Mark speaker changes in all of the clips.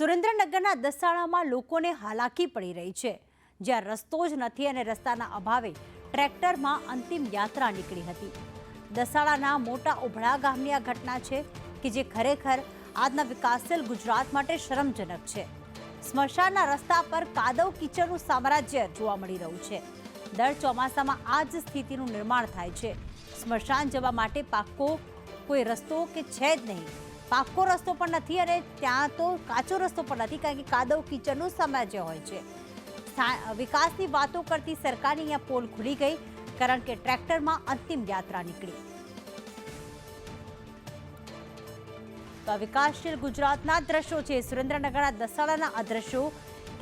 Speaker 1: સુરેન્દ્રનગરના દસાડામાં લોકોને હાલાકી પડી રહી છે, જ્યાં રસ્તો જ નથી અને રસ્તાના અભાવે ટ્રેક્ટરમાં અંતિમ યાત્રા નીકળી હતી. દસાડાના મોટા ઉભળા ગામની આ ઘટના છે કે જે ખરેખર આજના વિકાસશીલ ગુજરાત માટે શરમજનક છે. સ્મશાનના રસ્તા પર કાદવ કીચડનું સામ્રાજ્ય જોવા મળી રહ્યું છે. દર ચોમાસામાં આ જ સ્થિતિનું નિર્માણ થાય છે. સ્મશાન જવા માટે પાક્કો કોઈ રસ્તો કે છે જ નહીં. પાક્કો રસ્તો પણ નથી અને ત્યાં તો કાચો રસ્તો પણ નથી, કારણ કે કાદવ કીચડનું સામ્રાજ્ય હોય છે. વિકાસની વાતો કરતી સરકારની અહીંયા પોલ ખુલી ગઈ, કારણ કે ટ્રેક્ટરમાં અંતિમ યાત્રા નીકળી. તો વિકાસશીલ ગુજરાતના દ્રશ્યો છે, સુરેન્દ્રનગરના દસાડાના આ દ્રશ્યો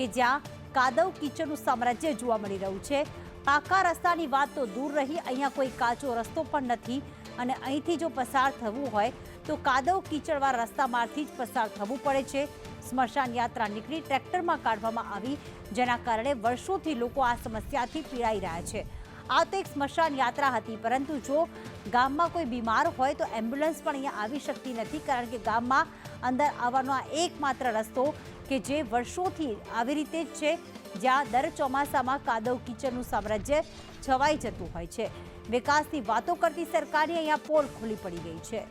Speaker 1: કે જ્યાં કાદવ કીચડનું સામ્રાજ્ય જોવા મળી રહ્યું છે. પાકા રસ્તાની વાત તો દૂર રહી, અહીંયા કોઈ કાચો રસ્તો પણ નથી અને અહીંથી જો પસાર થવું હોય તો કાદવ કીચડવાળા રસ્તામાંથી જ પસાર થવું પડે છે. સ્મશાન યાત્રા નીકળી ટ્રેક્ટરમાં કાઢવામાં આવી, જેના કારણે વર્ષોથી લોકો આ સમસ્યાથી પીડાઈ રહ્યા છે. આ તો એક સ્મશાન યાત્રા હતી, પરંતુ જો ગામમાં કોઈ બીમાર હોય તો એમ્બ્યુલન્સ પણ અહીંયા આવી શકતી નથી, કારણ કે ગામમાં અંદર આવવાનો આ એકમાત્ર રસ્તો કે જે વર્ષોથી આવી રીતે જ છે, જ્યાં દર ચોમાસામાં કાદવ કીચડનું સામ્રાજ્ય છવાઈ જતું હોય છે. વિકાસની વાતો કરતી સરકારની અહીંયા પોલ ખુલ્લી પડી ગઈ છે.